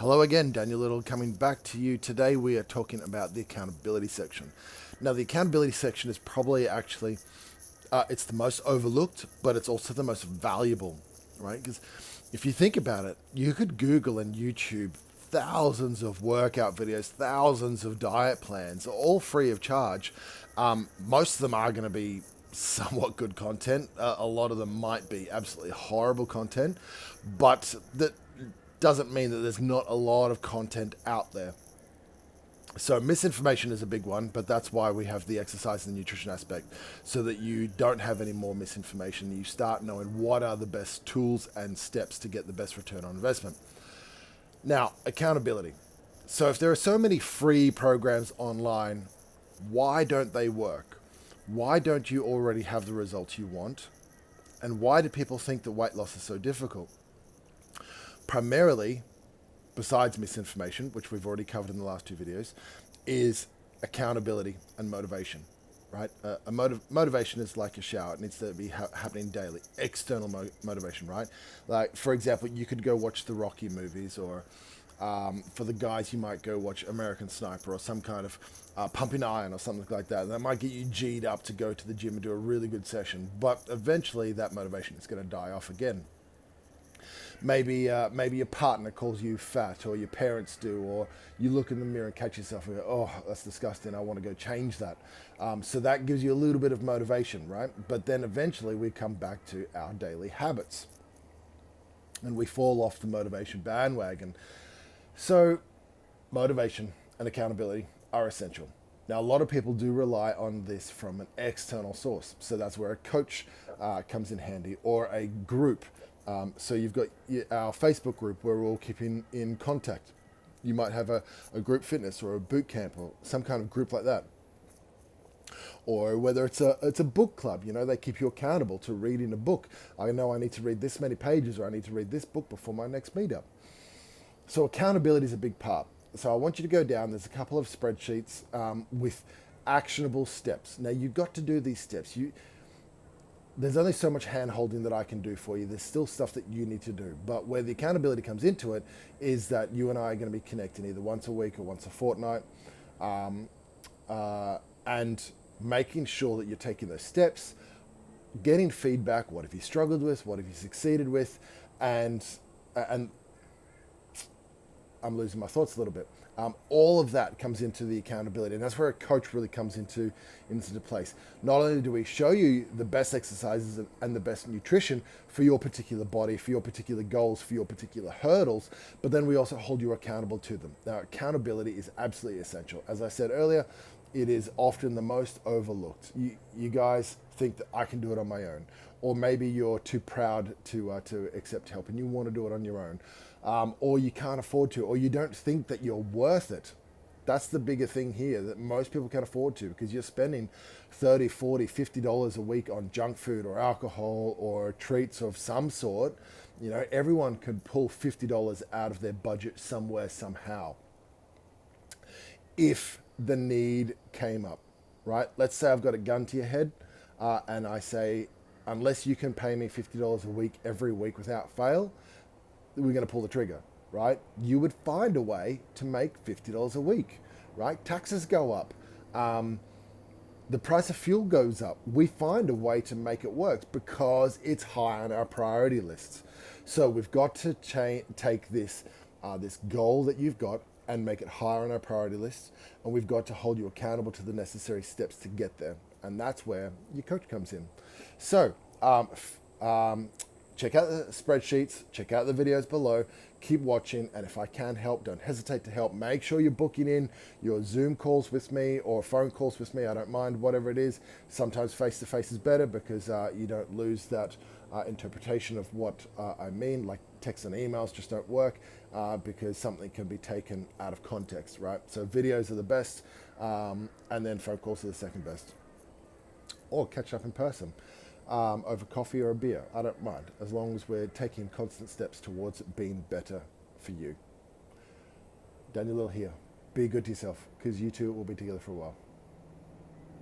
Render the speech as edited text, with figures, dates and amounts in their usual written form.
Hello again, Daniel Lyttle coming back to you. Today we are talking about the accountability section. Now the accountability section is probably actually, it's the most overlooked, but it's also the most valuable, right? Because if you think about it, you could Google and YouTube thousands of workout videos, thousands of diet plans, all free of charge. Most of them are going to be somewhat good content. A lot of them might be absolutely horrible content, but that doesn't mean that there's not a lot of content out there. So misinformation is a big one, but that's why we have the exercise and nutrition aspect, so that you don't have any more misinformation. You start knowing what are the best tools and steps to get the best return on investment. Now, accountability. So if there are so many free programs online, why don't they work? Why don't you already have the results you want? And why do people think that weight loss is so difficult? Primarily, besides misinformation, which we've already covered in the last two videos, is accountability and motivation, right? Motivation is like a shower. It needs to be happening daily. External motivation, right? Like, for example, you could go watch the Rocky movies, or for the guys, you might go watch American Sniper or some kind of pumping iron or something like that. That might get you G'd up to go to the gym and do a really good session. But eventually that motivation is going to die off again. Maybe your partner calls you fat, or your parents do, or you look in the mirror and catch yourself and go, oh, that's disgusting, I want to go change that. So that gives you a little bit of motivation, right? But then eventually we come back to our daily habits and we fall off the motivation bandwagon. So motivation and accountability are essential. Now, a lot of people do rely on this from an external source. So that's where a coach comes in handy, or a group. So you've got our Facebook group where we're all keeping in contact. You might have a group fitness or a boot camp or some kind of group like that. Or whether it's a book club, they keep you accountable to reading a book. I know I need to read this many pages, or I need to read this book before my next meetup. So accountability is a big part. So I want you to go down. There's a couple of spreadsheets with actionable steps. Now you've got to do these steps. There's only so much hand holding that I can do for you. There's still stuff that you need to do. But where the accountability comes into it is that you and I are going to be connecting either once a week or once a fortnight, and making sure that you're taking those steps, getting feedback. What have you struggled with? What have you succeeded with? And I'm losing my thoughts a little bit. All of that comes into the accountability, and that's where a coach really comes into place. Not only do we show you the best exercises and the best nutrition for your particular body, for your particular goals, for your particular hurdles, but then we also hold you accountable to them. Now, accountability is absolutely essential. As I said earlier, it is often the most overlooked. You guys think that I can do it on my own, or maybe you're too proud to accept help and you want to do it on your own. Or you can't afford to, or you don't think that you're worth it. That's the bigger thing here, that most people can't afford to, because you're spending $30, $40, $50 a week on junk food or alcohol or treats of some sort. Everyone could pull $50 out of their budget somewhere, somehow, if the need came up, right? Let's say I've got a gun to your head, and I say, unless you can pay me $50 a week every week without fail, we're going to pull the trigger, right? You would find a way to make $50 a week, right? Taxes go up. The price of fuel goes up. We find a way to make it work because it's high on our priority lists. So we've got to take this goal that you've got and make it higher on our priority lists. And we've got to hold you accountable to the necessary steps to get there. And that's where your coach comes in. So, check out the spreadsheets, check out the videos below, keep watching, and if I can help, don't hesitate to help. Make sure you're booking in your Zoom calls with me or phone calls with me. I don't mind, whatever it is. Sometimes face-to-face is better because you don't lose that interpretation of what I mean. Like texts and emails just don't work because something can be taken out of context, right? So videos are the best, and then phone calls are the second best. Or catch up in person. Over coffee or a beer, I don't mind, as long as we're taking constant steps towards it being better for you. Daniel Lyttle here. Be good to yourself, because you two will be together for a while.